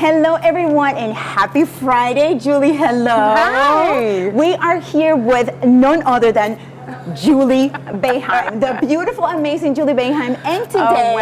Hello everyone and happy Friday. Julie, hello. Hi. We are here with none other than Juli Boeheim, the beautiful, amazing Juli Boeheim. And today,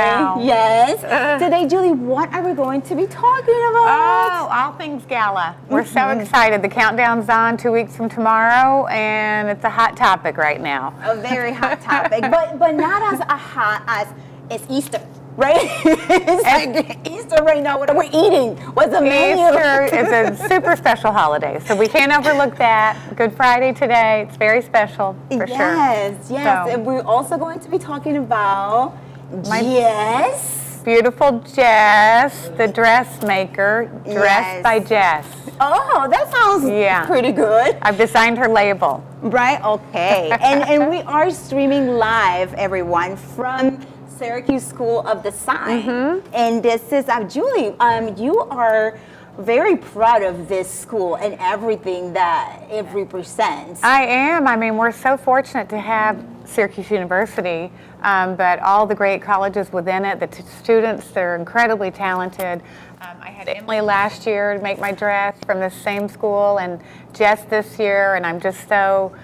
yes, today, Julie, what are we going to be talking about? Oh, all things Gala. We're so excited. The countdown's on 2 weeks from tomorrow, and it's a hot topic right now. A very hot topic, but not as hot as it's Easter. Right? It's like Easter right now. What are we eating? What's the menu? Easter is a super special holiday, so we can't overlook that. Good Friday today. It's very special, for sure. Yes, yes. So, and we're also going to be talking about Jess. Beautiful Jess, the dressmaker, dressed by Jess. Oh, that sounds pretty good. I've designed her label. Right, okay. and we are streaming live, everyone, from Syracuse School of Design. And this is Julie. You are very proud of this school and everything that it represents. I am. I mean, we're so fortunate to have Syracuse University, but all the great colleges within it, the students, they're incredibly talented. I had Emily last year to make my dress from the same school, and Jess this year, and I'm just so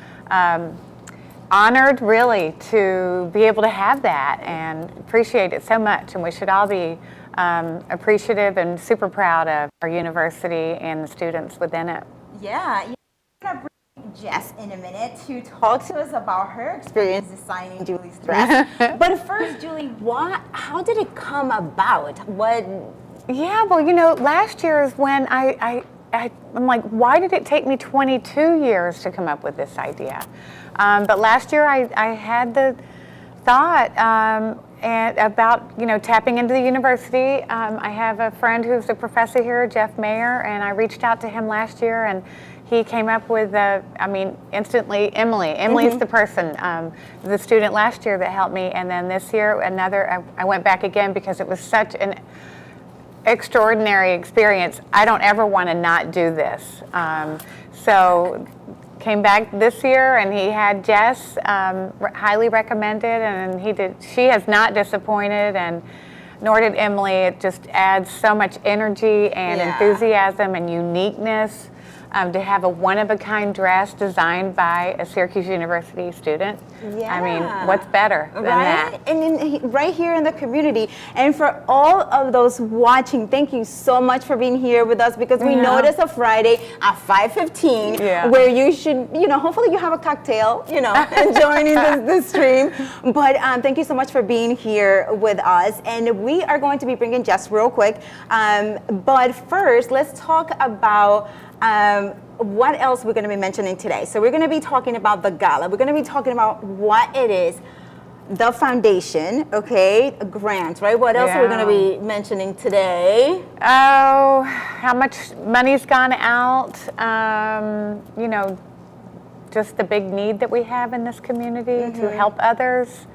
honored, really, to be able to have that and appreciate it so much. And we should all be appreciative and super proud of our university and the students within it. Yeah. I'm going to bring Jess in a minute to talk to us about her experience designing Julie's dress. But first, Julie, how did it come about? Yeah, well, you know, last year is when I I'm like, why did it take me 22 years to come up with this idea? But last year I had the thought and about tapping into the university. I have a friend who's a professor here, Jeff Mayer, and I reached out to him last year, and he came up with instantly Emily. Emily's the person, the student last year that helped me, and then this year I went back again because it was such an extraordinary experience. I don't ever want to not do this. So came back this year, and he had Jess highly recommended, and she has not disappointed, and nor did Emily. It just adds so much energy and enthusiasm and uniqueness to have a one-of-a-kind dress designed by a Syracuse University student. Yeah. I mean, what's better than that? And right here in the community. And for all of those watching, thank you so much for being here with us, because we know it's a Friday at 5:15 where you should, hopefully you have a cocktail, and joining this stream. But thank you so much for being here with us. And we are going to be bringing Jess real quick. But first, let's talk about what else we're going to be mentioning today. So we're going to be talking about the Gala. We're going to be talking about what it is, the foundation, okay, grants, right? What else are we going to be mentioning today? Oh, how much money's gone out, just the big need that we have in this community to help others.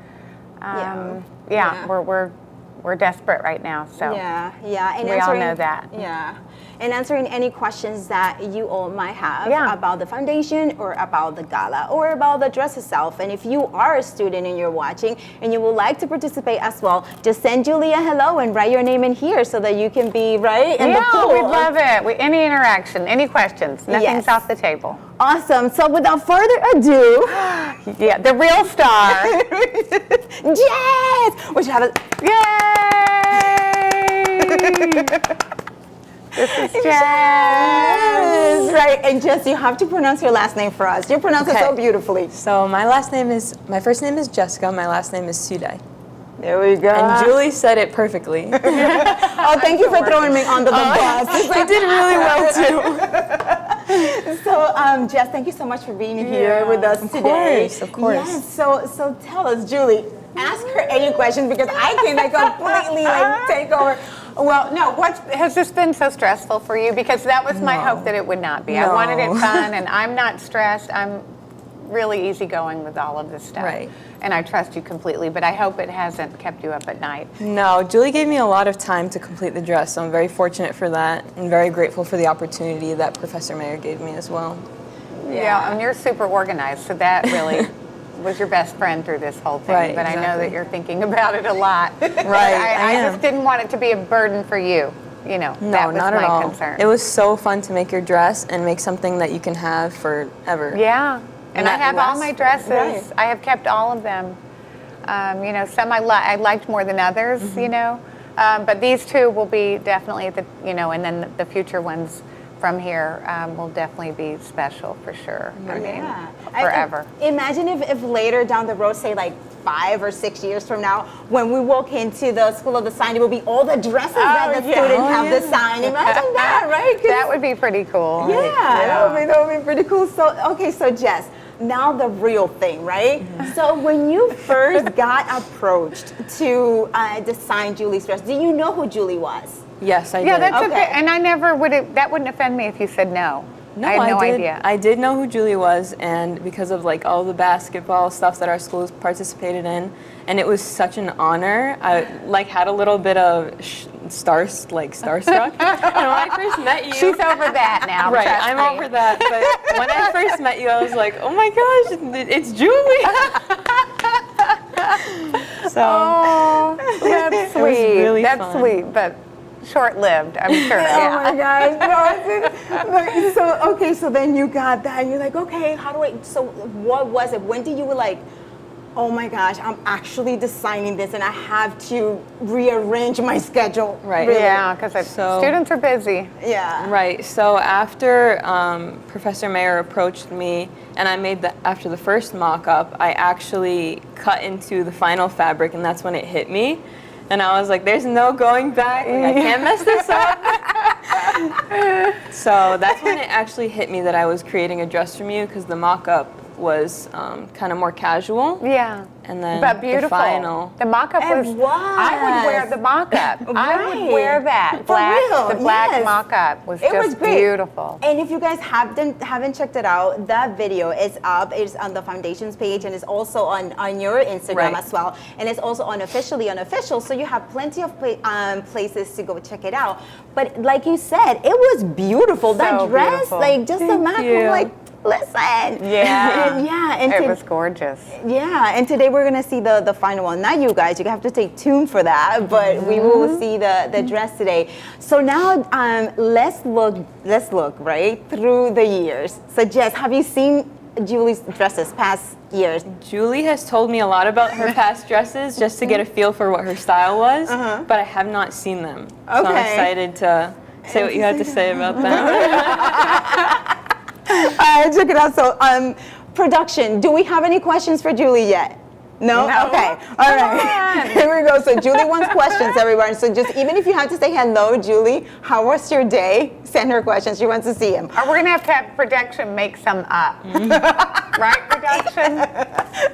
We're desperate right now, so and we all know that. And answering any questions that you all might have about the foundation or about the Gala or about the dress itself. And if you are a student and you're watching and you would like to participate as well, just send Julie a hello and write your name in here so that you can be in the pool. We'd love it. Any interaction, any questions, nothing's off the table. Awesome. So without further ado, the real star, Jess, we should have yay! This is Jess. Right, and Jess, you have to pronounce your last name for us. You pronounce it so beautifully. So my first name is Jessica, my last name is Sylaj. There we go. And Julie said it perfectly. Oh, thank you for throwing me under the bus. I did really well too. So, Jess, thank you so much for being here with us today. Of course. Yes. So tell us, Julie. Ask her any questions because I can completely take over. Well, no, has this been so stressful for you? Because that was my hope that it would not be. No. I wanted it fun, and I'm not stressed. I'm really easygoing with all of this stuff. Right. And I trust you completely, but I hope it hasn't kept you up at night. No, Julie gave me a lot of time to complete the dress, so I'm very fortunate for that and very grateful for the opportunity that Professor Mayer gave me as well. Yeah, and you're super organized, so that really was your best friend through this whole thing. Right, but I know that you're thinking about it a lot. Right, I just didn't want it to be a burden for you. No, that was not at my all. concern. It was so fun to make your dress and make something that you can have forever. Yeah, and I that have all lasts- my dresses. Right. I have kept all of them. Some I liked more than others. But these two will be definitely and then the future ones from here will definitely be special for sure. I mean, forever. Imagine if later down the road, say like 5 or 6 years from now, when we walk into the School of Design, it will be all the dresses that the students have designed. Imagine that, right? That would be pretty cool. That would be pretty cool. So, okay, so Jess, now the real thing, right? So when you first got approached to design Julie's dress, do you know who Julie was? Yes, I did. Yeah, that's okay. And I never that wouldn't offend me if you said no. No, I had no idea. I did know who Julie was, and because of all the basketball stuff that our schools participated in, and it was such an honor. I had a little bit of starstruck. And when I first met you, she's over that now. Right, I'm over that. But when I first met you, I was like, oh my gosh, it's Julie. That's sweet. Really that's fun. Sweet, but short-lived, I'm sure. Oh my gosh. So then you got that and you're like, okay, so what was it? When did you oh my gosh, I'm actually designing this and I have to rearrange my schedule? Right. Really? Yeah, because students are busy. Yeah. Right. So after Professor Mayer approached me and I made after the first mock-up, I actually cut into the final fabric, and that's when it hit me. And I was like, there's no going back. I can't mess this up. So that's when it actually hit me that I was creating a dress from you, because the mock-up was kind of more casual. Yeah. And then But beautiful. the final. The mock-up It was. I would wear the mock-up. I would Right. wear that. For real, The black yes. mock-up was It was just great. beautiful. And if you guys haven't checked it out, that video is up. It's on the foundation's page, and it's also on your Instagram Right. as well. And it's also on Officially-Unofficial, so you have plenty of places to go check it out. But like you said, it was beautiful. That So dress, beautiful. like just the macro, you. like listen. Yeah. And yeah. And It was gorgeous. yeah, and today we're gonna see the final one. Not you guys, you have to stay tuned for that, but we will see the dress today. So now let's look right through the years. So Jess, have you seen Julie's dresses past years? Julie has told me a lot about her past dresses just to get a feel for what her style was, but I have not seen them. So I'm Okay. excited to say what you had to say about them. Check it out. So production, do we have any questions for Julie yet? No? No. Okay. All right. Here we go. So Julie wants questions, everyone. So just even if you have to say hello, Julie, how was your day? Send her questions. She wants to see them. We're gonna have to have production make some up, right? Production.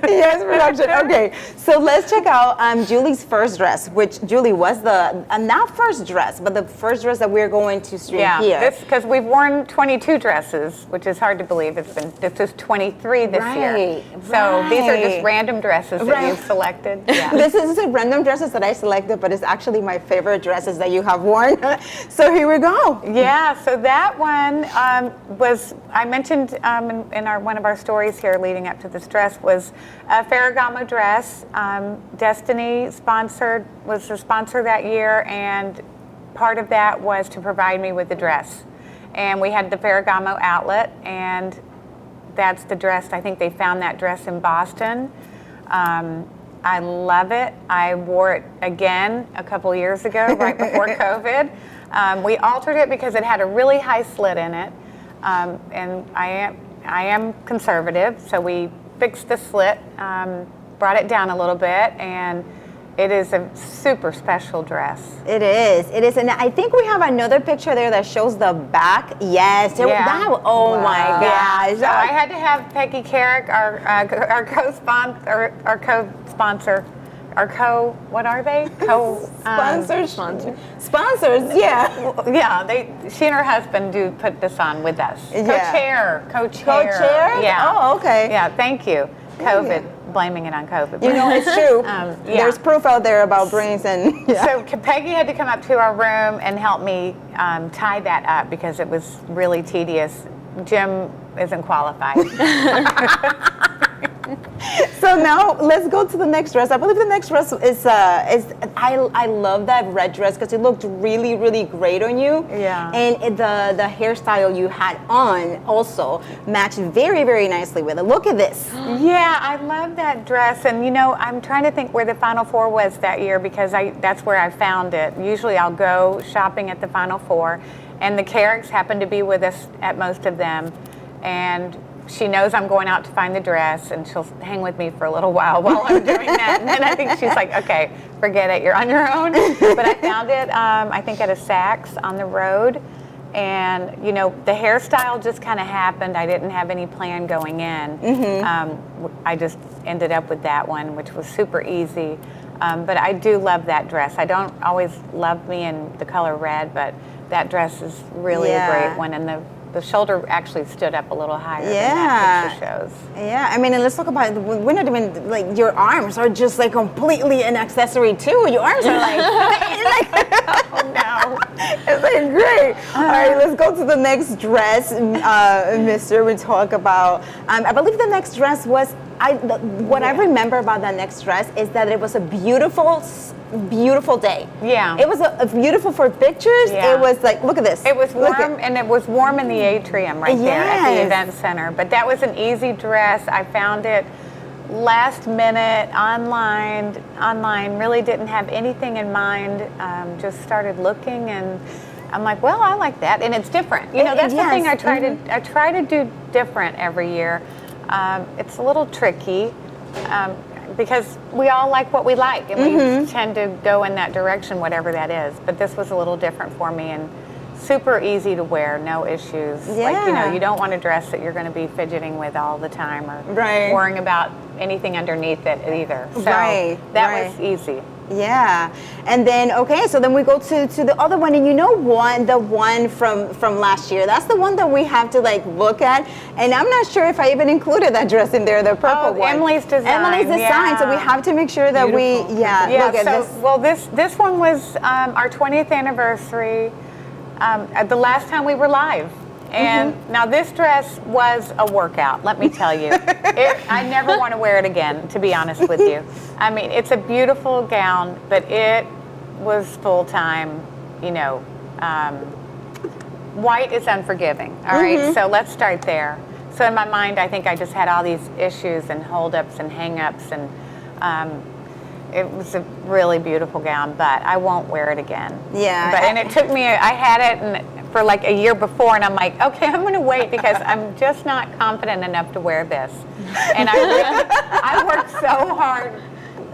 Yes, production. Okay. So let's check out Julie's first dress, which Julie was the not first dress, but the first dress that we're going to stream here. This because we've worn 22 dresses, which is hard to believe. This is 23 this year. Right, So these are right. just random dresses that Right. you've selected. Yeah. This is a random dresses that I selected, but it's actually my favorite dresses that you have worn. So here we go. Yeah, so that one was, I mentioned in one of our stories here leading up to this dress, was a Ferragamo dress. Destiny was the sponsor that year, and part of that was to provide me with the dress. And we had the Ferragamo outlet, and that's the dress. I think they found that dress in Boston. I love it. I wore it again a couple years ago, right before COVID. We altered it because it had a really high slit in it, and I am conservative, so we fixed the slit, brought it down a little bit, and it is a super special dress. It is, and I think we have another picture there that shows the back. Yes, oh my gosh. So I had to have Peggy Carrick, our co-sponsor, what are they? Sponsors, yeah. Yeah, she and her husband do put this on with us. Yeah. Co-chair. Yeah. Oh, okay. Yeah, thank you. COVID, blaming it on COVID. You know, it's true. Yeah. There's proof out there about brains and. Yeah. So Peggy had to come up to our room and help me tie that up because it was really tedious. Jim isn't qualified. So now let's go to the next dress. I believe the next dress is I love that red dress because it looked really, really great on you. Yeah. And the hairstyle you had on also matched very, very nicely with it. Look at this. Yeah, I love that dress, and you know, I'm trying to think where the Final Four was that year because that's where I found it. Usually I'll go shopping at the Final Four, and the Carricks happen to be with us at most of them, and she knows I'm going out to find the dress, and she'll hang with me for a little while I'm doing that. And then I think she's like, okay, forget it, you're on your own. But I found it, I think at a Saks on the road. And, you know, the hairstyle just kind of happened. I didn't have any plan going in. I just ended up with that one, which was super easy. But I do love that dress. I don't always love me in the color red, but that dress is really a great one. And the shoulder actually stood up a little higher than that picture shows. Yeah, I mean, and let's talk about, we're not even, like, your arms are just, like, completely an accessory, too. Your arms are, like, Oh, no. it's, like, great. All right, let's go to the next dress, mister. We talk about, I believe the next dress was, what I remember about that next dress is that it was a beautiful day. Yeah. It was a beautiful for pictures. Yeah. It was like, look at this. It was warm, and it was warm in the atrium right there at the event center. But that was an easy dress. I found it last minute online. Really didn't have anything in mind. Just started looking, and I'm like, well, I like that, and it's different. You know, that's the thing I try to do different every year. It's a little tricky. Because we all like what we like, and we tend to go in that direction, whatever that is. But this was a little different for me, and super easy to wear, no issues. Like, you know, Yeah. you don't want a dress that you're going to be fidgeting with all the time or Right. worrying about anything underneath it either. So Right, that right. was easy. Yeah, and then okay, so then we go to the other one, and you know what, the one from last year. That's the one that we have to like look at, and I'm not sure if I even included that dress in there, the purple one. Emily's design. Emily's design. So we Yeah. have to make sure that Beautiful. we look at so, this. well, this one was our 20th anniversary. At the last time we were live. And now this dress was a workout, let me tell you. I never want to wear it again, to be honest with you. I mean, it's a beautiful gown, but it was full-time, you know. White is unforgiving, all right? So let's start there. So in my mind, I think I just had all these issues and holdups and hang-ups, and it was a really beautiful gown, but I won't wear it again. Yeah. And it took me, I had it for like a year before, and I'm like, okay, I'm going to wait because I'm just not confident enough to wear this. And I worked so hard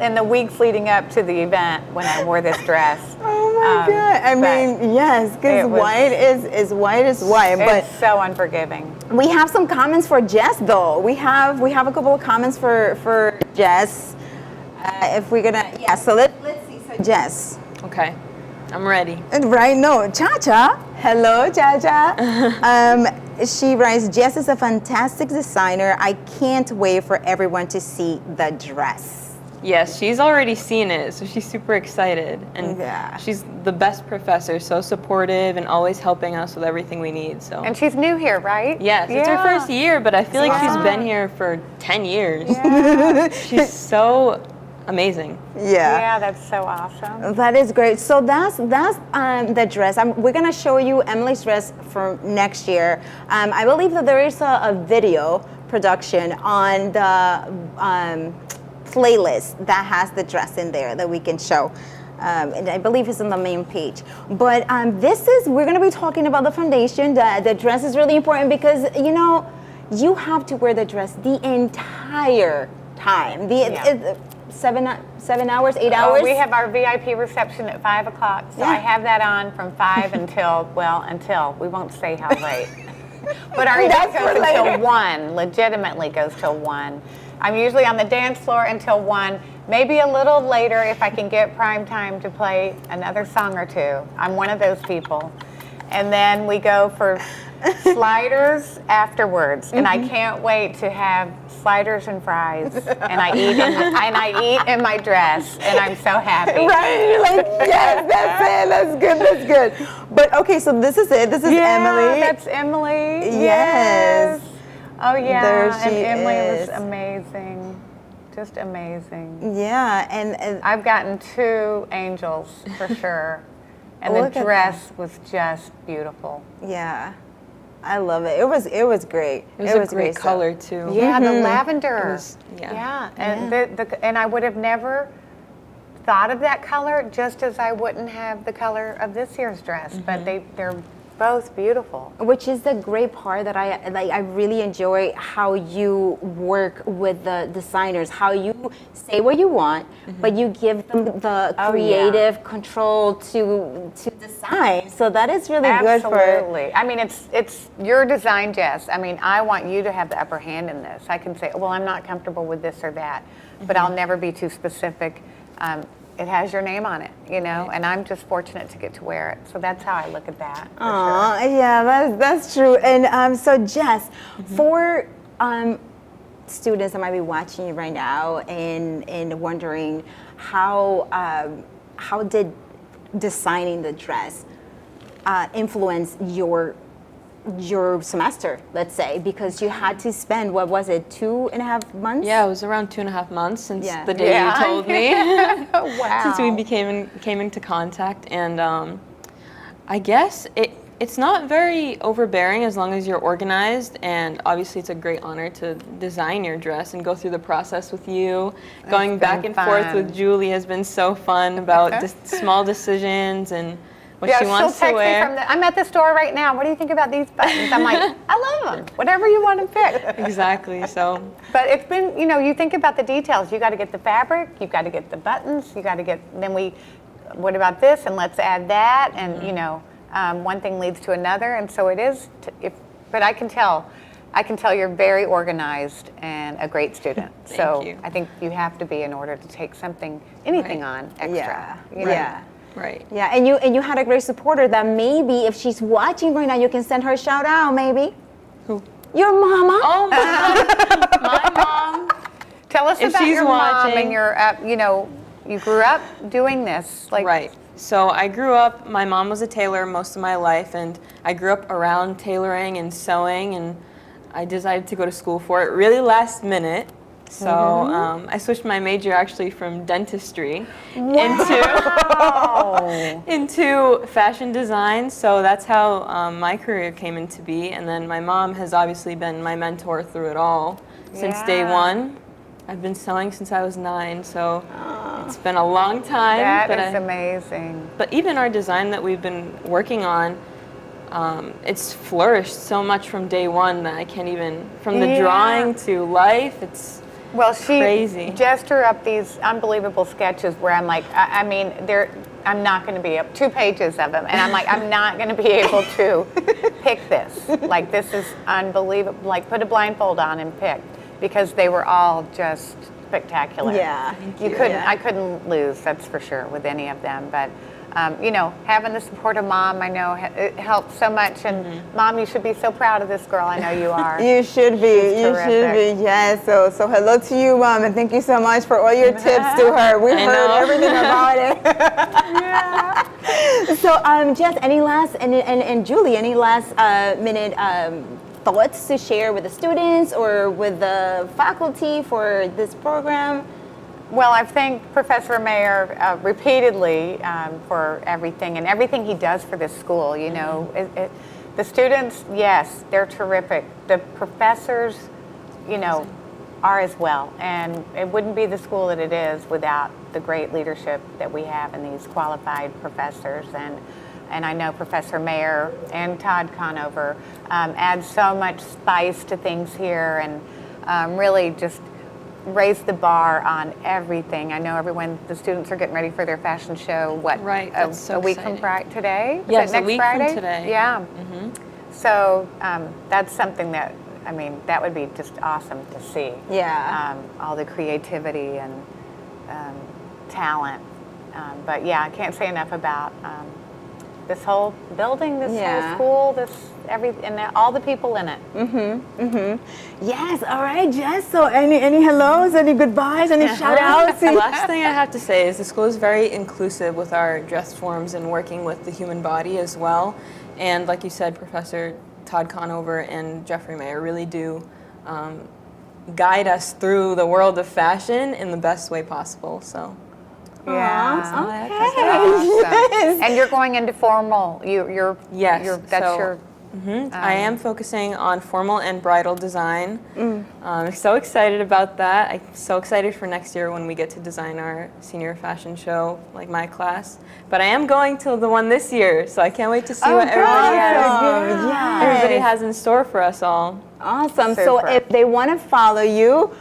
in the weeks leading up to the event when I wore this dress. Oh my God! I mean, yes, because white is white is white, but it's so unforgiving. we have some comments for Jess though. We have a couple of comments for Jess. If we're gonna, so let's see. So Jess. Okay, I'm ready. Right, no, Cha-Cha. Hello, Cha-Cha. She writes, Jess is a fantastic designer. I can't wait for everyone to see the dress. Yes, she's already seen it, so she's super excited. And Yeah. she's the best professor, so supportive and always helping us with everything we need. So And she's new here, right? yes, it's her first year, but I feel like she's been here for 10 years. She's so amazing. Yeah, that's so awesome. That is great. So that's the dress. We're gonna show you Emily's dress for next year. I believe that there is a video production on the playlist that has the dress in there that we can show. And I believe it's on the main page. But we're gonna be talking about the foundation. The dress is really important because, you know, you have to wear the dress the entire time. 7 hours, 8 hours? We have our VIP reception at 5 o'clock, so I have that on from 5 until we won't say how late. But our event goes until 1, legitimately goes till 1. I'm usually on the dance floor until 1, maybe a little later if I can get prime time to play another song or two. I'm one of those people. And then we go for sliders afterwards, and I can't wait to have sliders and fries, and I eat in my dress, and I'm so happy. Right, you're like, yes, that's good. But okay, so this is it. This is Emily. That's Emily. Yes. Oh yeah, There she and Emily is. was amazing, just amazing. Yeah, and I've gotten 2 angels for sure, and Look the at dress was just beautiful. yeah, I love it. It was great. It was a great color too. Yeah, the lavender. Yeah. And and I would have never thought of that color, just as I wouldn't have the color of this year's dress. But they're both beautiful. Which is the great part that I like. I really enjoy how you work with the designers, how you say what you want, but you give them the creative control to design. So that is really good for. Absolutely. I mean, it's your design, Jess. I mean, I want you to have the upper hand in this. I can say, well, I'm not comfortable with this or that, but I'll never be too specific. It has your name on it, you know, and I'm just fortunate to get to wear it. So that's how I look at that. For sure. Yeah, that's true. And so Jess, for students that might be watching you right now and wondering how did designing the dress influence your semester, let's say, because you had to spend, what was it, 2.5 months? Yeah, it was around 2.5 months since the day Yeah. you told me. Wow. Since we came into contact, and I guess it's not very overbearing as long as you're organized, and obviously it's a great honor to design your dress and go through the process with you. Going back and forth with Julie has been so fun about small decisions and what she wants to wear. I'm at the store right now. What do you think about these buttons? I'm like, I love them. Whatever you want to pick. Exactly. So, but it's been, you think about the details. You got to get the fabric. You got to get the buttons. You got to get. Then what about this? And let's add that. And one thing leads to another, and so it is. But I can tell you're very organized and a great student. Thank you. I think you have to be in order to take anything on extra. Yeah. you know? Yeah. Right. Yeah, and you had a great supporter that maybe if she's watching right now, you can send her a shout out, maybe. Who? Your mama. Oh, my mom. Tell us If about she's your mom watching. and your, you grew up doing this. Right. So I grew up, my mom was a tailor most of my life, and I grew up around tailoring and sewing, and I decided to go to school for it really last minute. So I switched my major actually from dentistry into fashion design. So that's how my career came into be. And then my mom has obviously been my mentor through it all since day one. I've been sewing since I was 9, so it's been a long time. That is amazing. But even our design that we've been working on, it's flourished so much from day one that I can't even, from the drawing to life, it's crazy. Jess drew up these unbelievable sketches where I'm like, I'm not going to be up 2 pages of them, and I'm like, I'm not going to be able to pick this. Like, this is unbelievable. Like, put a blindfold on and pick, because they were all just spectacular. Yeah. I couldn't lose, that's for sure, with any of them. But having the support of Mom, I know it helps so much. And Mom, you should be so proud of this girl. I know you are. You should be. She's You should be. Yes. So hello to you, Mom, and thank you so much for all your tips to her. We heard everything about it. So, Jess, any last and Julie, any last minute thoughts to share with the students or with the faculty for this program? Well, I've thanked Professor Mayer repeatedly for everything and everything he does for this school. You know, the students, yes, they're terrific. The professors, are as well. And it wouldn't be the school that it is without the great leadership that we have in these qualified professors. And I know Professor Mayer and Todd Conover add so much spice to things here and really just raise the bar on everything. I know the students are getting ready for their fashion show, Right, that's so a week from exciting. today? Yes, Is it next a week Friday? from today. Yeah. So that's something that, that would be just awesome to see. Yeah. All the creativity and talent. But yeah, I can't say enough about this whole building, this whole school, and all the people in it. Yes. All right, Jess. So any hellos, any goodbyes, any shout outs? The last thing I have to say is the school is very inclusive with our dress forms and working with the human body as well. And like you said, Professor Todd Conover and Jeffrey Mayer really do guide us through the world of fashion in the best way possible. So. Yeah. That's all I have to say. Awesome. Yes. And you're going into formal. Yes. I am focusing on formal and bridal design. I'm so excited about that. I'm so excited for next year when we get to design our senior fashion show, like my class. But I am going to the one this year, so I can't wait to see what everybody has in store for us all. Awesome. Super. So if they want to follow you,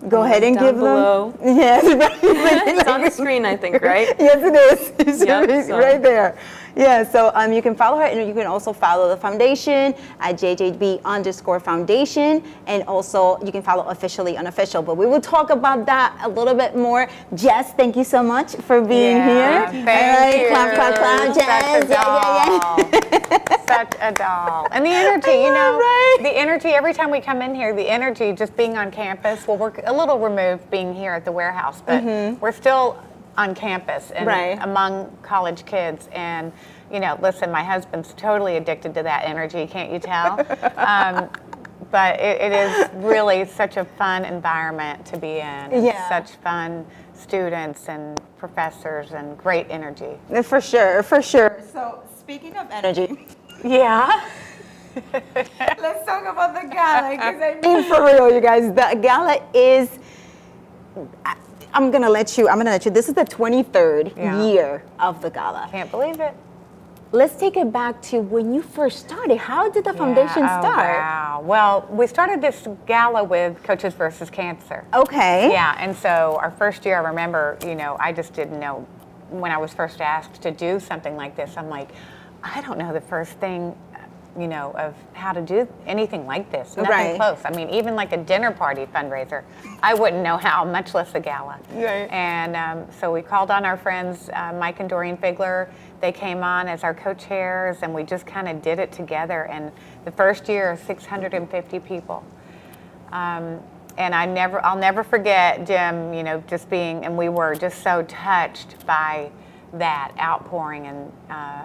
go ahead and Down give below. them. Yes, It's on the screen, I think, right? Yes, it is. It's Yep, so- right there. Yeah, so you can follow her, and you can also follow the foundation at JJB_foundation, and also you can follow Officially-Unofficial. But we will talk about that a little bit more. Jess, thank you so much for being here. Thank you. Clap, clap, clap, Jess. Such a doll. And the energy, the energy, every time we come in here, the energy just being on campus, well, we're a little removed being here at the warehouse, but we're still on campus and among college kids. And, listen, my husband's totally addicted to that energy, can't you tell? But it is really such a fun environment to be in. And such fun students and professors and great energy. For sure, for sure. So speaking of energy. Yeah. Let's talk about the gala, because for real, you guys, the gala is, I'm gonna let you, this is the 23rd year of the gala. Can't believe it. Let's take it back to when you first started. How did the foundation start? Wow. Well, we started this gala with Coaches versus Cancer. Okay. Yeah, and so our first year, I remember, I just didn't know when I was first asked to do something like this. I'm like, I don't know the first thing, you know, of how to do anything like this. Nothing Right. close. I mean, even like a dinner party fundraiser, I wouldn't know how, much less a gala. Right. And so we called on our friends, Mike and Doreen Figler. They came on as our co-chairs, and we just kind of did it together. And the first year, 650 people. And I'll never forget Jim, you know, just being, and we were just so touched by that outpouring and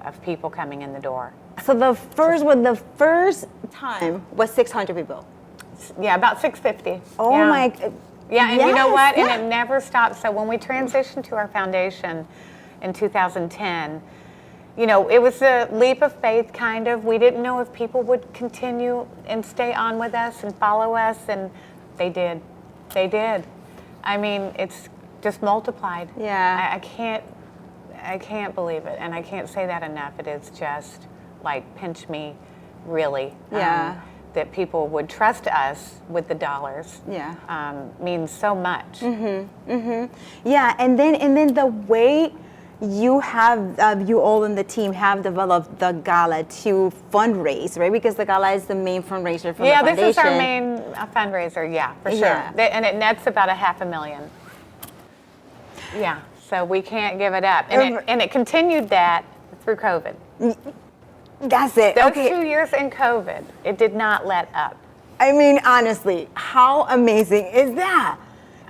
of people coming in the door. So the first time was 600 people. Yeah, about 650. Oh yeah. my. Yeah, and you know Yes, what? yeah. And it never stops. So when we transitioned to our foundation in 2010, you know, it was a leap of faith, kind of. We didn't know if people would continue and stay on with us and follow us, and they did. They did. I mean, it's just multiplied. Yeah. I can't believe it, and I can't say that enough. It is just like pinch me, really. Yeah. That people would trust us with the dollars. Yeah. Means so much. Yeah, and then the way you have you all in the team have developed the gala to fundraise, right? Because the gala is the main fundraiser for the foundation. This is our main fundraiser. Yeah, for sure. Yeah. And it nets about $500,000. Yeah, so we can't give it up, and it continued that through COVID. That's it. Those Okay. 2 years in COVID, it did not let up. I mean, honestly, how amazing is that?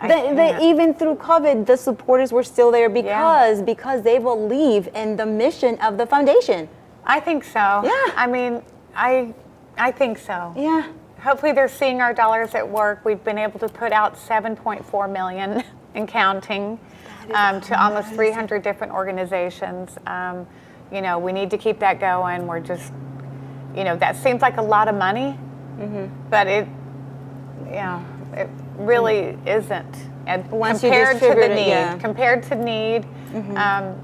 That even through COVID, the supporters were still there because they believe in the mission of the foundation. I think so. Yeah. I mean, I think so. Yeah. Hopefully they're seeing our dollars at work. We've been able to put out $7.4 million and counting to almost 300 different organizations. You know, we need to keep that going. We're just, you know, that seems like a lot of money, but it really isn't. And Once you compared to the distribute it, need, yeah. compared to need,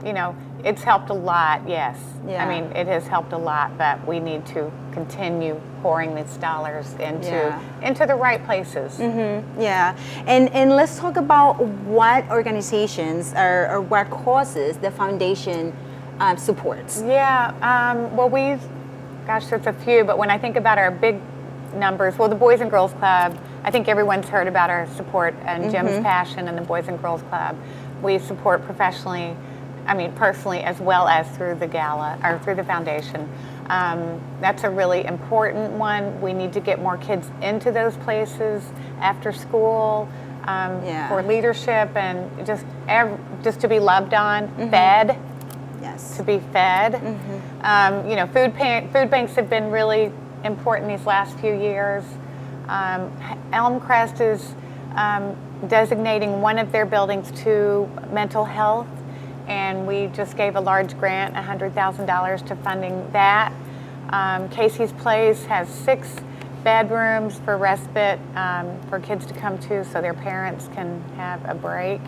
you know, it's helped a lot. Yes, Yeah. I mean, it has helped a lot, but we need to continue pouring these dollars into the right places. Yeah, and let's talk about what organizations or what causes the foundation supports. Yeah, well, there's a few, but when I think about our big numbers, well, the Boys and Girls Club, I think everyone's heard about our support and Jim's passion in the Boys and Girls Club. We support professionally, personally, as well as through the gala, or through the foundation. That's a really important one. We need to get more kids into those places after school for leadership and just to be loved on, fed. Yes. To be fed. You know, food banks have been really important these last few years. Elmcrest is designating one of their buildings to mental health, and we just gave a large grant, $100,000 to funding that. Casey's Place has 6 bedrooms for respite for kids to come to so their parents can have a break.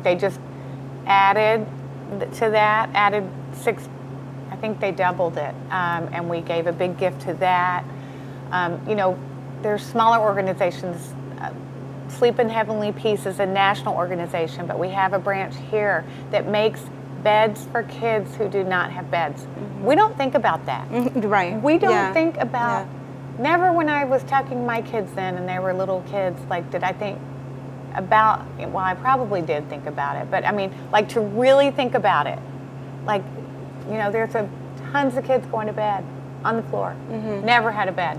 They just added 6, I think they doubled it, and we gave a big gift to that. You know, there's smaller organizations. Sleep in Heavenly Peace is a national organization, but we have a branch here that makes beds for kids who do not have beds. We don't think about that. Right. We don't think about, never when I was tucking my kids in and they were little kids, like, did I think about, well, I probably did think about it, but I mean, like, to really think about it, like, you know, there's tons of kids going to bed on the floor, never had a bed,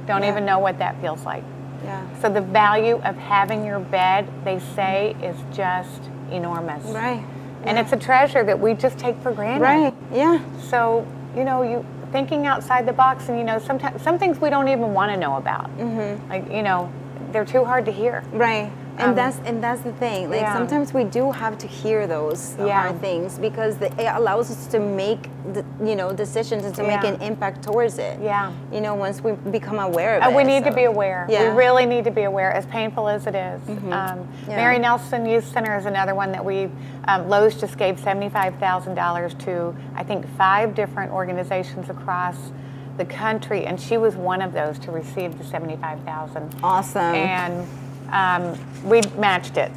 don't even know what that feels like. So the value of having your bed, they say, is just enormous. Right. And it's a treasure that we just take for granted. Right. Yeah. So, you know, you thinking outside the box, and you know, sometimes some things we don't even want to know about. Like, you know, they're too hard to hear. Right. And that's the thing. Like sometimes we do have to hear those hard things because it allows us to make decisions and to make an impact towards it. Yeah. You know, once we become aware of it. We need to be aware. Yeah. We really need to be aware, as painful as it is. Mary Nelson Youth Center is another one that we, Lowe's just gave $75,000 to, I think, 5 different organizations across the country, and she was one of those to receive the $75,000. Awesome. And we matched it.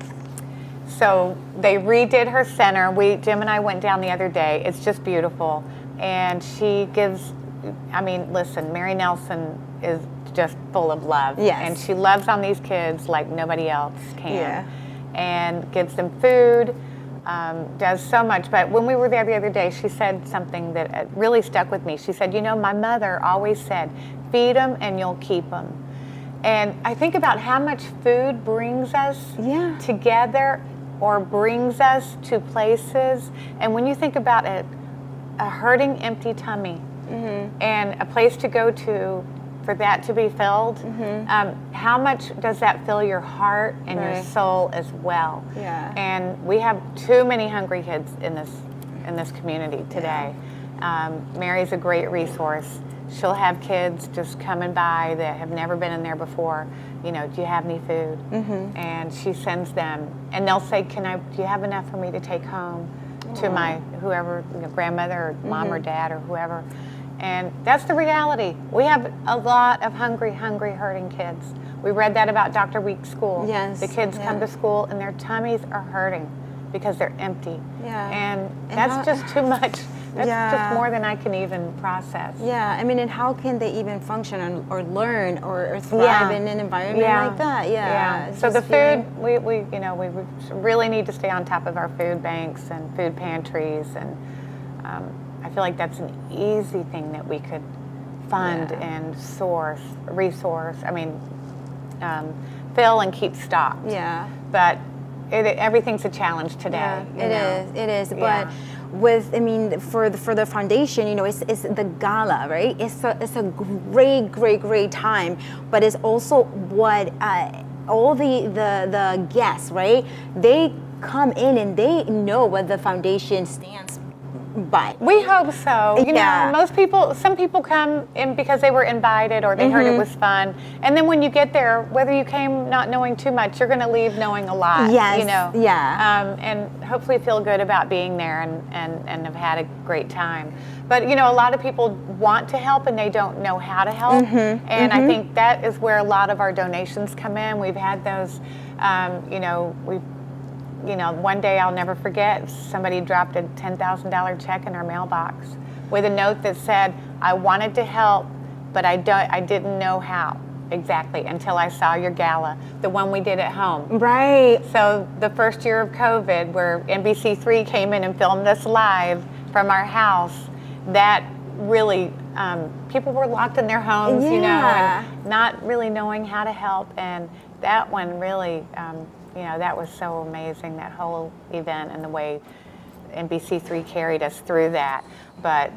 So they redid her center. Jim and I went down the other day. It's just beautiful. and she gives, I mean, listen, Mary Nelson is just full of love. Yes. And she loves on these kids like nobody else can. Yeah. And gives them food, does so much. But when we were there the other day, she said something that really stuck with me. She said, you know, my mother always said, feed them and you'll keep them. And I think about how much food brings us together or brings us to places. And when you think about it, a hurting, empty tummy and a place to go to for that to be filled, how much does that fill your heart and your soul as well? Yeah. And we have too many hungry kids in this community today. Mary's a great resource. She'll have kids just coming by that have never been in there before. You know, do you have any food? And she sends them, and they'll say, do you have enough for me to take home to my whoever, grandmother or mom or dad or whoever? And that's the reality. We have a lot of hungry, hurting kids. We read that about Dr. Week's school. Yes. The kids come to school and their tummies are hurting because they're empty. Yeah. And that's just too much. That's just more than I can even process. Yeah, I mean, and how can they even function or learn or thrive in an environment like that? Yeah. So the food, we really need to stay on top of our food banks and food pantries, and I feel like that's an easy thing that we could fund and resource. I mean, fill and keep stocked. Yeah. But everything's a challenge today. Yeah, it is. But for the foundation, it's the gala, right? It's a great time, but it's also what all the guests, right? They come in and they know what the foundation stands by. We hope so. You know, some people come in because they were invited or they heard it was fun. And then when you get there, whether you came not knowing too much, you're going to leave knowing a lot. Yes. You know? Yeah. And hopefully feel good about being there and have had a great time. But, a lot of people want to help and they don't know how to help. And I think that is where a lot of our donations come in. We've had those, one day I'll never forget, somebody dropped a $10,000 check in our mailbox with a note that said, I wanted to help, but I didn't know how exactly until I saw your gala, the one we did at home. Right. So the first year of COVID, where NBC3 came in and filmed us live from our house, that really, people were locked in their homes, and not really knowing how to help, and that one really, that was so amazing, that whole event and the way NBC3 carried us through that. But,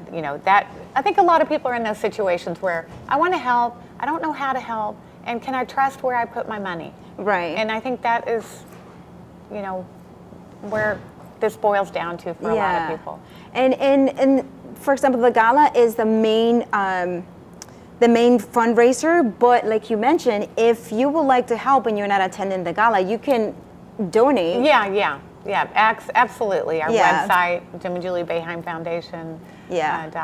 I think a lot of people are in those situations where I want to help, I don't know how to help, and can I trust where I put my money? Right. And I think that is, where this boils down to for a lot of people. And for example, the gala is the main fundraiser, but like you mentioned, if you would like to help and you're not attending the gala, you can donate. Yeah, absolutely. Our website, Juli Boeheim Foundation,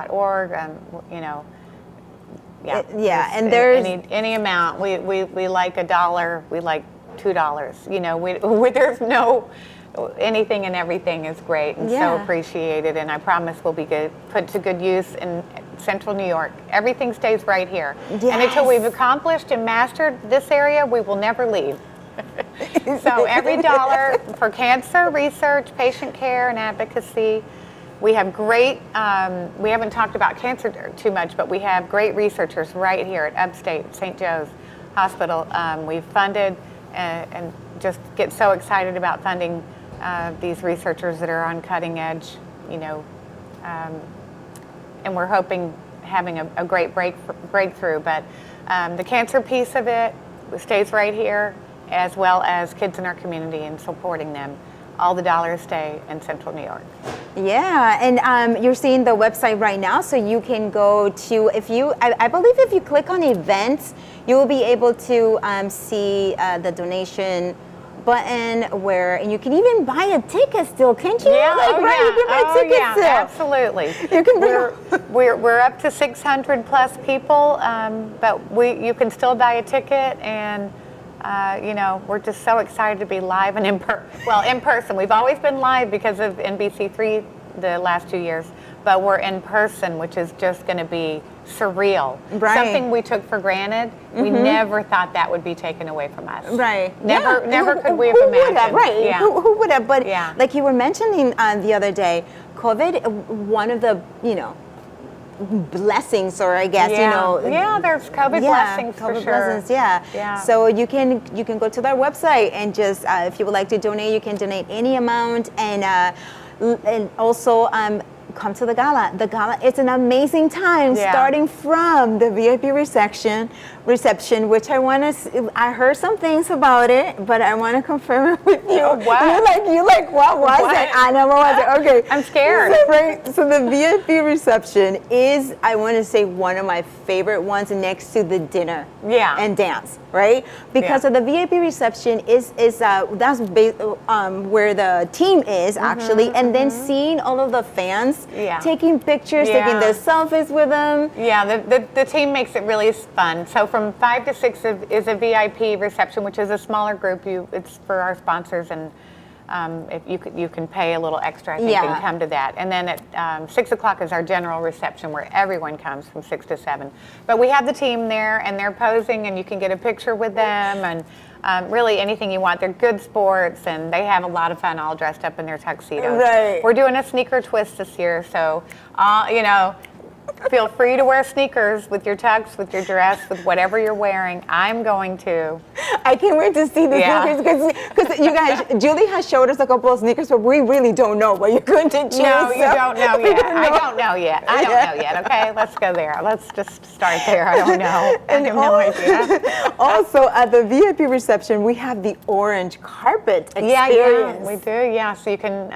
.org, and there's any amount. We like $1, we like $2. There's no, anything and everything is great and so appreciated, and I promise will be put to good use in Central New York. Everything stays right here. Yes. And until we've accomplished and mastered this area, we will never leave. So every dollar for cancer research, patient care, and advocacy. We have great, we haven't talked about cancer too much, but we have great researchers right here at Upstate St. Joe's Hospital. We've funded and just get so excited about funding these researchers that are on cutting edge, and we're hoping having a great breakthrough. But the cancer piece of it stays right here, as well as kids in our community and supporting them. All the dollars stay in Central New York. Yeah, and you're seeing the website right now, so you can go to, I believe if you click on events, you will be able to see the donation button and you can even buy a ticket still, can't you? Yeah, you can buy tickets still. Absolutely. You can we're up to 600 plus people, but you can still buy a ticket, and we're just so excited to be live and in person. We've always been live because of NBC3 the last 2 years, but we're in person, which is just going to be surreal. Right. Something we took for granted. We never thought that would be taken away from us. Right. Never could we have who would imagined. Right. Yeah. Who would have? But Yeah. like you were mentioning the other day, COVID, one of the, blessings, or I guess, Yeah, there's COVID blessings for COVID sure. blessings, yeah. Yeah. So you can go to their website and just, if you would like to donate, you can donate any amount, and also come to the gala. The gala, it's an amazing time, starting from the VIP reception, which I heard some things about it, but I want to confirm it with you. Oh, what? You like, what was it? I know what was it. Okay. I'm scared. So the VIP reception is, I want to say, one of my favorite ones, next to the dinner and dance, right? Because of the VIP reception is that's where the team is actually, and then seeing all of the fans taking pictures, taking their selfies with them. Yeah, the team makes it really fun. So from 5 to 6 is a VIP reception, which is a smaller group. It's for our sponsors, and if you can pay a little extra, I think, and come to that. And then at 6 o'clock is our general reception, where everyone comes from 6 to 7. But we have the team there, and they're posing, and you can get a picture with them, and really anything you want. They're good sports, and they have a lot of fun all dressed up in their tuxedos. Right. We're doing a sneaker twist this year, so feel free to wear sneakers with your tux, with your dress, with whatever you're wearing. I'm going to. I can't wait to see the sneakers, because you guys, Julie has showed us a couple of sneakers, but we really don't know what you're going to choose. No, you don't know yet. I don't know yet. Okay, let's go there. Let's just start there. I don't know. I have no idea. Also, at the VIP reception, we have the orange carpet experience. Yeah, we do. Yeah, so you can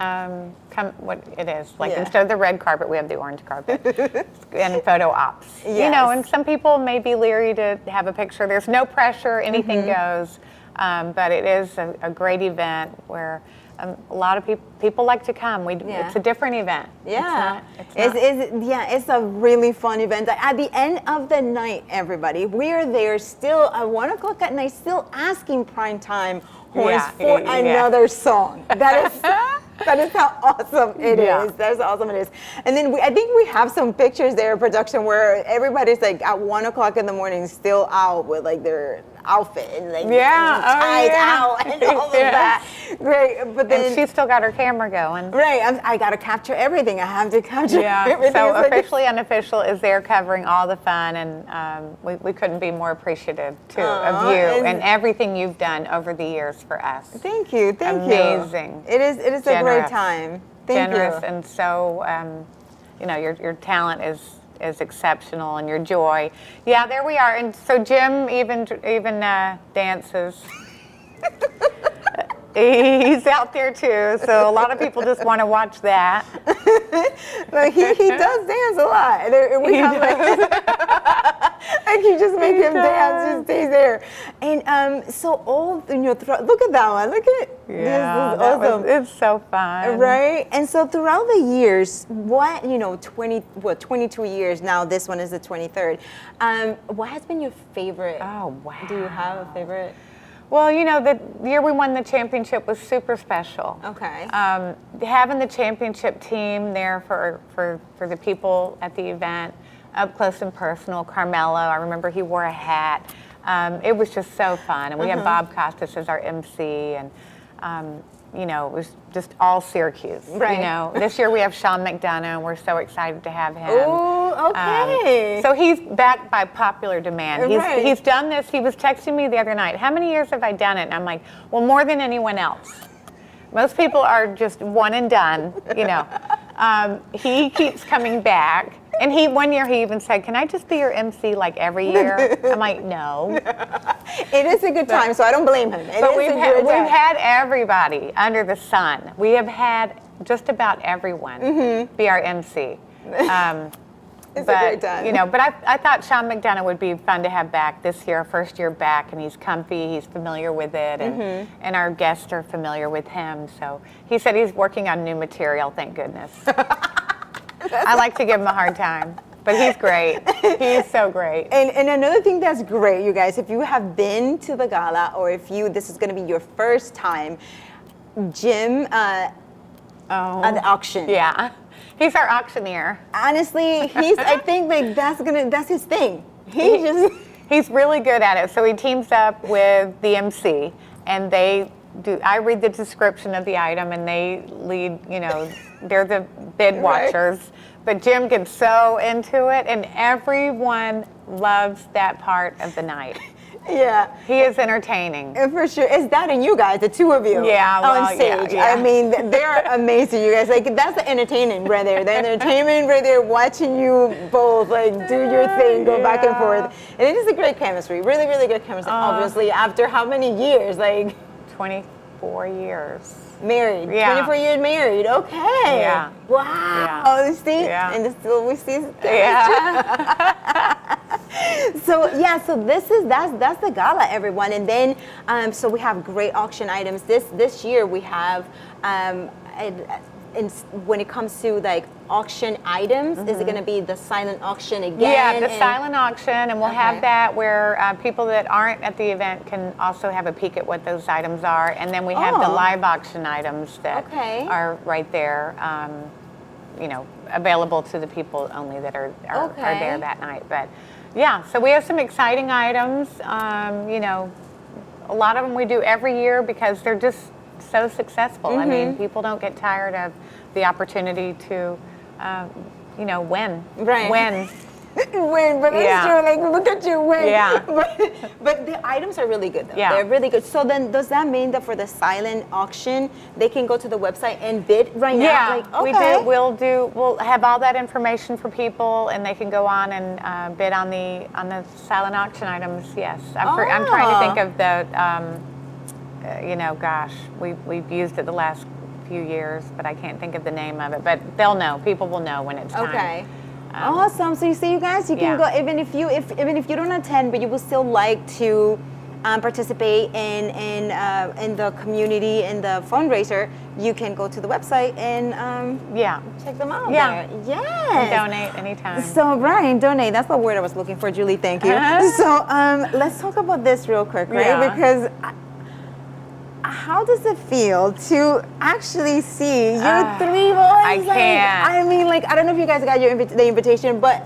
come. What it is like instead of the red carpet, we have the orange carpet and photo ops. Yes. And some people may be leery to have a picture. There's no pressure. Anything goes. But it is a great event where a lot of people like to come. It's a different event. Yeah, it's it's a really fun event. At the end of the night, everybody, we're there still at 1 o'clock at night, still asking Prime Time Horns for another song. That is how awesome it is. That's how awesome it is. And then I think we have some pictures there in production where everybody's like at 1 o'clock in the morning still out with like their outfit and like tied out and all of that. Great, but then and she's still got her camera going. Right, I got to capture everything. I have to capture everything. So Officially-Unofficial is there covering all the fun, and we couldn't be more appreciative too of you and everything you've done over the years for us. Thank you, thank you. Amazing. It is a great time. Thank you. And so your talent is exceptional, and your joy. Yeah, there we are. And so Jim even dances. He's out there too, so a lot of people just want to watch that. Like he does dance a lot. We have like you just make him dance, just stays there. And so all look at that one. Look at this is awesome. It's so fun, right? And so throughout the years, 22 years now. This one is the 23rd. What has been your favorite? Oh wow! Do you have a favorite? Well, the year we won the championship was super special. Okay. Having the championship team there for the people at the event, up close and personal. Carmelo, I remember he wore a hat. It was just so fun. And we had Bob Costas as our MC, and it was just all Syracuse. Right. This year we have Sean McDonough, and we're so excited to have him. Oh, okay. So he's back by popular demand. He's done this. He was texting me the other night, how many years have I done it? And I'm like, well, more than anyone else. Most people are just one and done, He keeps coming back. And one year he even said, can I just be your MC like every year? I'm like, no. It is a good time, so I don't blame him. But we've had everybody under the sun. We have had just about everyone be our MC. It's a great time. But I thought Sean McDonough would be fun to have back this year, first year back, and he's comfy, he's familiar with it, and our guests are familiar with him. So he said he's working on new material, thank goodness. I like to give him a hard time, but he's great. He's so great. And another thing that's great, you guys, if you have been to the gala, or if this is going to be your first time, Jim at the auction. Yeah. He's our auctioneer. Honestly, I think like that's his thing. He's really good at it. So he teams up with the MC, and I read the description of the item, and they lead, they're the bid watchers. But Jim gets so into it, and everyone loves that part of the night. Yeah. He is entertaining. For sure. It's that and you guys, the two of you on stage. Yeah. I mean, they're amazing, you guys. Like, that's the entertainment right there. The entertainment right there, watching you both, like, do your thing, go back and forth. And it is a great chemistry. Really, really good chemistry. Obviously, after how many years? Like 24 years. Married. Yeah. 24 years married. Okay. Yeah. Wow. Yeah. See? Yeah. And still we see. Yeah. So that's the gala, everyone. And then so we have great auction items. This year we have when it comes to like auction items, is it going to be the silent auction again? Yeah, the silent auction, and we'll have that where people that aren't at the event can also have a peek at what those items are. And then we have the live auction items that are right there, available to the people only that are there that night. But yeah, so we have some exciting items. A lot of them we do every year because they're just so successful. I mean, people don't get tired of the opportunity to, win. Right. Win. Win, but that's true. Like, look at you win. Yeah. But the items are really good, though. Yeah. They're really good. So then, does that mean that for the silent auction, they can go to the website and bid right now? Yeah, Like, okay. we do. We'll have all that information for people, and they can go on and bid on the silent auction items. Yes, I'm trying to think of the. We've used it the last few years, but I can't think of the name of it. But they'll know. People will know when it's time. Okay. Awesome. So you see, you guys, you can go even if you don't attend, but you will still like to participate in the community in the fundraiser. You can go to the website and check them out. Yeah. There. Yes. Donate anytime. So Brian, donate. That's the word I was looking for, Julie. Thank you. So let's talk about this real quick, right? Yeah. Because. How does it feel to actually see your three boys? I can't. I mean, like, I don't know if you guys got the invitation, but,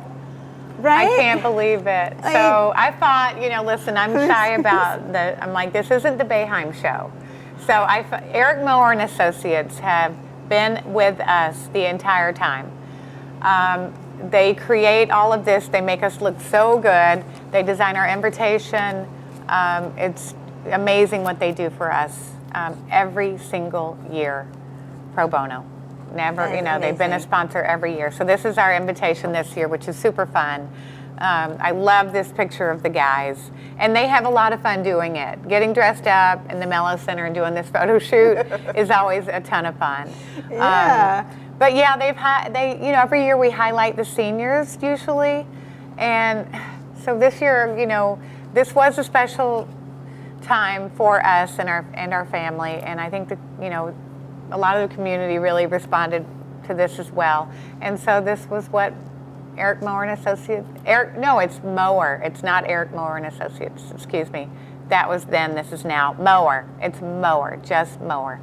right? I can't believe it. So I thought, listen, I'm shy about I'm like, this isn't the Boeheim show. So Eric Moore and Associates have been with us the entire time. They create all of this. They make us look so good. They design our invitation. It's amazing what they do for us every single year, pro bono. Never, they've been a sponsor every year. So this is our invitation this year, which is super fun. I love this picture of the guys, and they have a lot of fun doing it. Getting dressed up in the Mello Center and doing this photo shoot is always a ton of fun. Yeah. But yeah, every year we highlight the seniors usually, and so this year, this was a special time for us and our family, and I think that a lot of the community really responded to this as well. And so this was what Eric Moore and Associates. It's Mower. It's not Eric Moore and Associates. Excuse me. That was then. This is now Mower. It's Mower. Just Mower.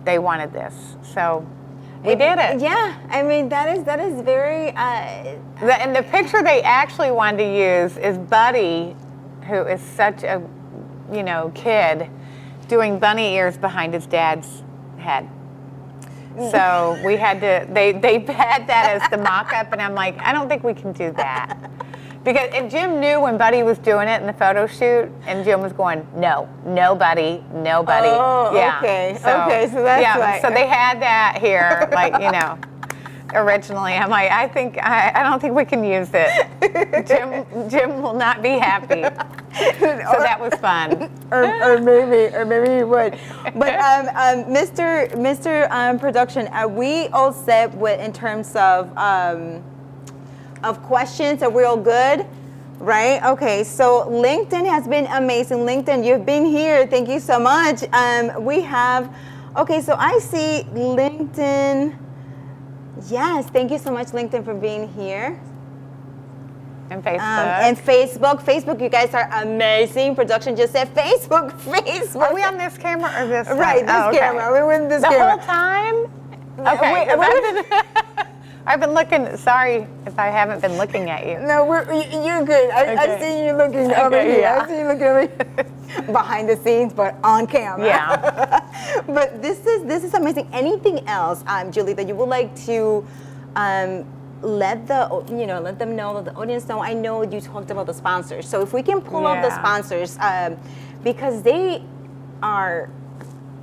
They wanted this, so we did it. Yeah, I mean that is very. And the picture they actually wanted to use is Buddy, who is such a, kid, doing bunny ears behind his dad's head. So we had to, they had that as the mock-up, and I'm like, I don't think we can do that. And Jim knew when Buddy was doing it in the photo shoot, and Jim was going, no, Buddy. Oh, yeah. Okay, so that's why. So they had that here, originally. I'm like, I don't think we can use it. Jim will not be happy. So that was fun. or maybe he would. But Mr. Production, are we all set in terms of questions? Are we all good? Right? Okay, so LinkedIn has been amazing. LinkedIn, you've been here. Thank you so much. We have, so I see LinkedIn. Yes, thank you so much, LinkedIn, for being here. And Facebook. Facebook, you guys are amazing. Production just said Facebook. Are we on this camera or this? Right, this camera. We're in this camera. The whole time? Okay. 'cause I've been looking. Sorry if I haven't been looking at you. No, you're good. I see you looking over here. yeah. I see you looking over here. Behind the scenes, but on camera. Yeah. But this is amazing. Anything else, Julie, that you would like to let them know, the audience know? I know you talked about the sponsors, so if we can pull up the Yeah. sponsors, because they are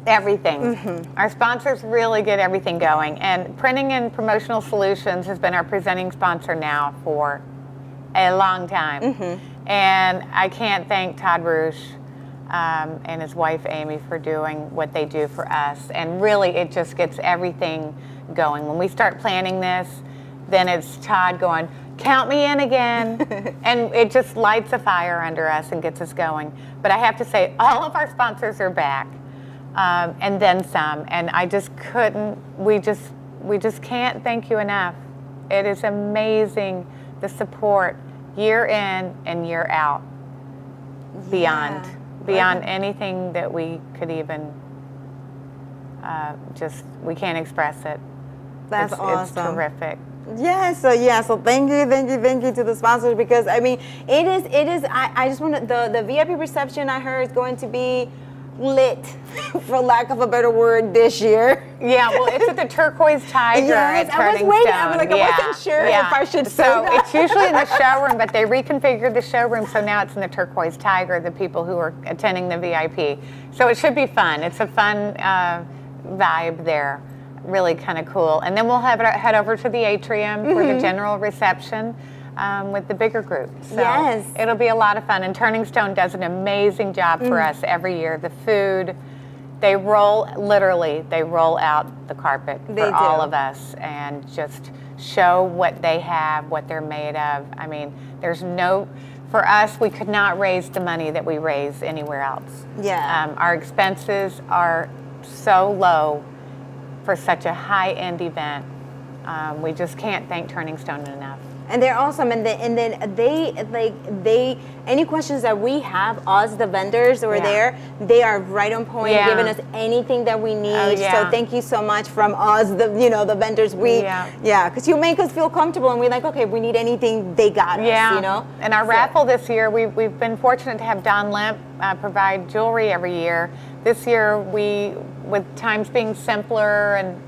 Everything. Our sponsors really get everything going. And Printing and Promotional Solutions has been our presenting sponsor now for a long time. And I can't thank Todd Roosh and his wife Amy for doing what they do for us. And really, it just gets everything going. When we start planning this, then it's Todd going, count me in again. And it just lights a fire under us and gets us going. But I have to say, all of our sponsors are back. And then some, and I just couldn't, we just can't thank you enough. It is amazing, the support year in and year out, beyond anything that we could even, we can't express it. That's awesome. It's terrific. So thank you to the sponsors, because I mean, it is, I just want to, the VIP reception I heard is going to be lit, for lack of a better word, this year. Yeah, well, it's at the Turquoise Tiger at Turning I was waiting. Stone. I wasn't sure if I should say so that. it's usually in the showroom, but they reconfigured the showroom, so now it's in the Turquoise Tiger, the people who are attending the VIP. So it should be fun. It's a fun vibe there, really kind of cool. And then we'll head over to the atrium for the general reception. With the bigger group. So Yes. it'll be a lot of fun. And Turning Stone does an amazing job for us every year. The food, they roll out the carpet for all of us and just show what they have, what they're made of. I mean, for us, we could not raise the money that we raise anywhere else. Yeah. Our expenses are so low for such a high-end event. We just can't thank Turning Stone enough. And they're awesome, and then they any questions that we have, us the vendors who are there, they are right on point, giving us anything that we need. So thank you so much from us, the vendors. Because you make us feel comfortable, and we're like, okay, if we need anything, they got us. And our raffle this year, we've been fortunate to have Don Lemp provide jewelry every year. This year, with times being simpler, and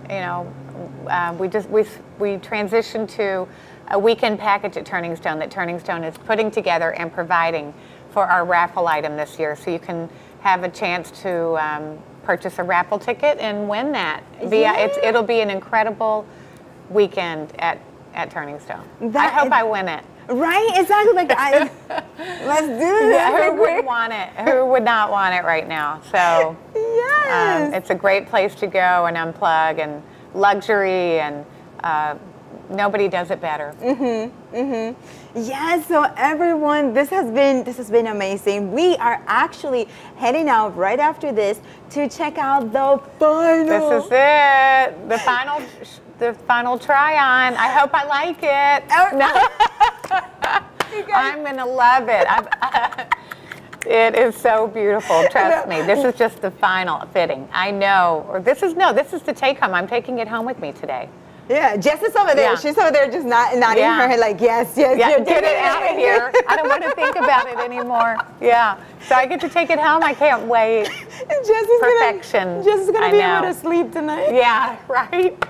we transitioned to a weekend package at Turning Stone that Turning Stone is putting together and providing for our raffle item this year. So you can have a chance to purchase a raffle ticket and win that. It'll be an incredible weekend at Turning Stone. I hope I win it. Right? Exactly. Let's do this. Yeah, who would want it? Who would not want it right now? So it's a great place to go and unplug, and luxury, and nobody does it better. Yes, so everyone, this has been amazing. We are actually heading out right after this to check out the final. This is it. The final try on. I hope I like it. I'm gonna love it. It is so beautiful. Trust me. This is just the final fitting. I know. Or this is the take home. I'm taking it home with me today. Yeah, Jess is over there. Yeah. She's over there just nodding her head like, yes. Get it out of here. I don't want to think about it anymore. Yeah. So I get to take it home. I can't wait. Perfection. Jess is gonna be able to sleep tonight. Yeah, right?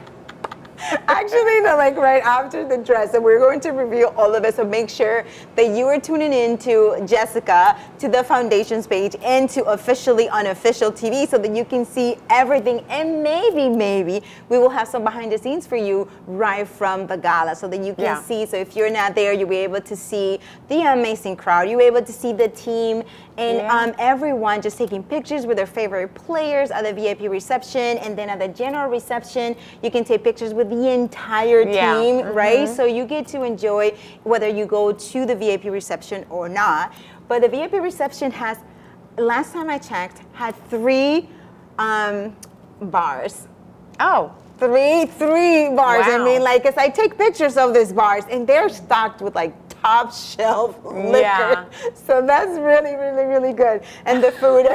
Actually, right after the dress, and we're going to reveal all of it. So make sure that you are tuning in to Jessica, to the Foundation's page, and to Officially-Unofficial TV, so that you can see everything. And maybe we will have some behind the scenes for you right from the gala, so that you can see. So if you're not there, you'll be able to see the amazing crowd. You'll be able to see the team and everyone just taking pictures with their favorite players at the VIP reception, and then at the general reception, you can take pictures with the entire team, right? So you get to enjoy whether you go to the VIP reception or not. But the VIP reception has, last time I checked, had 3 bars. Oh. Three bars. Wow. I mean, as I take pictures of these bars, and they're stocked with top shelf liquor. Yeah. So that's really, really, really good. And the food,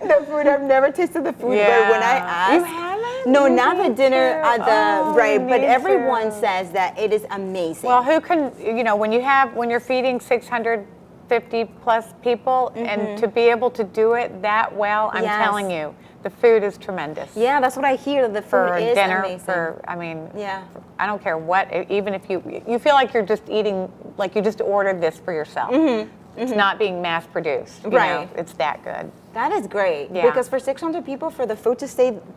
I've never tasted the food, but when I asked. You haven't? No, You not the need dinner to. at the Oh, right, you but need everyone to. says that it is amazing. Well, who can, when you're feeding 650 plus people, and to be able to do it that well, I'm Yes. telling you, the food is tremendous. Yeah, that's what I hear. The food For is dinner, amazing. Yeah. I don't care what, even if you feel like you're just eating, like you just ordered this for yourself. It's not being mass produced. You Right. know, it's that good. That is great. Yeah. Because for 600 people, for the food to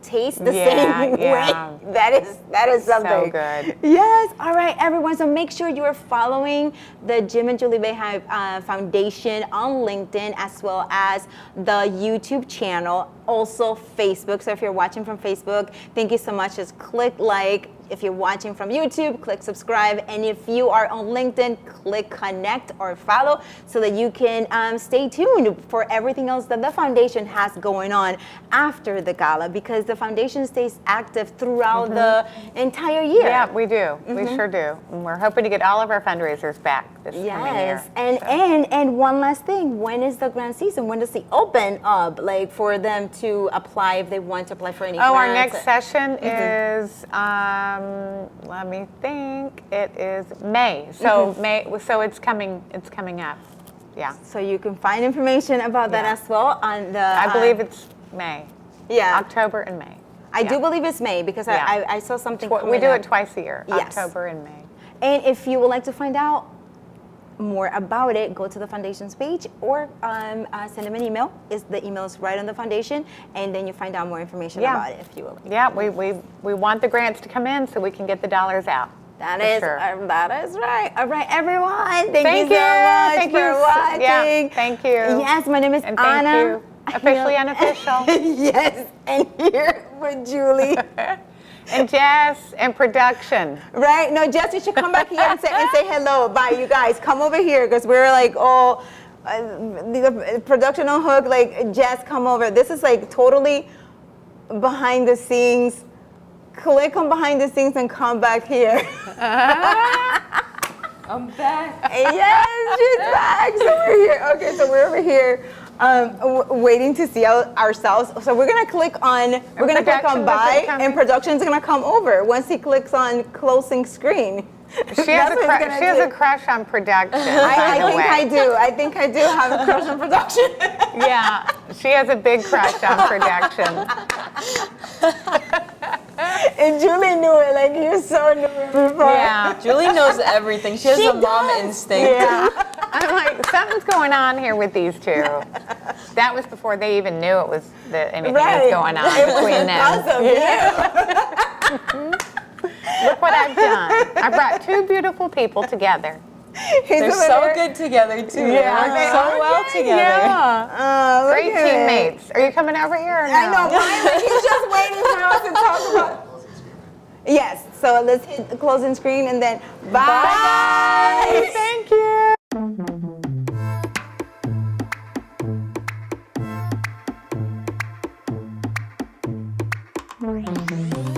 taste the Yeah, same yeah. way, that is something. So good. Yes. All right, everyone. So make sure you are following the Jim and Juli Boeheim Foundation on LinkedIn, as well as the YouTube channel, also Facebook. So if you're watching from Facebook, thank you so much. Just click like. If you're watching from YouTube, click subscribe. And if you are on LinkedIn, click connect or follow so that you can stay tuned for everything else that the foundation has going on after the gala, because the foundation stays active throughout the entire year. Yeah, we do. We sure do. And we're hoping to get all of our fundraisers back this coming year. Yes, and one last thing. When is the grant season? When does it open up, like for them to apply if they want to apply for any grants? Our next session is, let me think, it is May. So so it's coming up. Yeah. So you can find information about that Yeah. as well on the. I believe it's May. Yeah. October and May. I do believe it's May because Yeah. I saw something. We coming do up. it twice a year, Yes. October and May. And if you would like to find out more about it, go to the foundation's page or send them an email. The email is right on the foundation, and then you find out more information Yeah. about it if you will. Yeah, we want the grants to come in so we can get the dollars out. That For is sure. That is right. All right, everyone. Thank Thank you so you. much Thank for you. watching. Yeah, thank you. Yes, my name is And thank Anna. you. Officially-Unofficial. Yes, and here with Julie. And Jess and production. Right? No, Jess, you should come back here and say hello. Bye, you guys. Come over here because we're like all the production on hook. Like, Jess, come over. This is like totally behind the scenes. Click on behind the scenes and come back here. I'm back. Yes, she's back. So we're here. Okay, so we're over here. Waiting to see ourselves. So we're gonna click on Production buy, wasn't and coming. production's gonna come over once he clicks on closing screen. She has a crush on production. I by the think way. I do. I think I do have a crush on production. Yeah, she has a big crush on production. And Julie knew it. Like, you so knew it before. Yeah. Julie knows everything. She has She a mom does. instinct. Yeah. I'm like, something's going on here with these two. That was before they even knew it was anything was going on It was between them. awesome. Yeah. Look what I've done. I brought two beautiful people together. They're so good together too. Yeah. They work so well together. Yeah. Look Great at it. teammates. Are you coming over here or no? I know, Brian, he's just waiting for us to talk about. Yes, so let's hit the closing screen and then bye. Thank you. Thank you.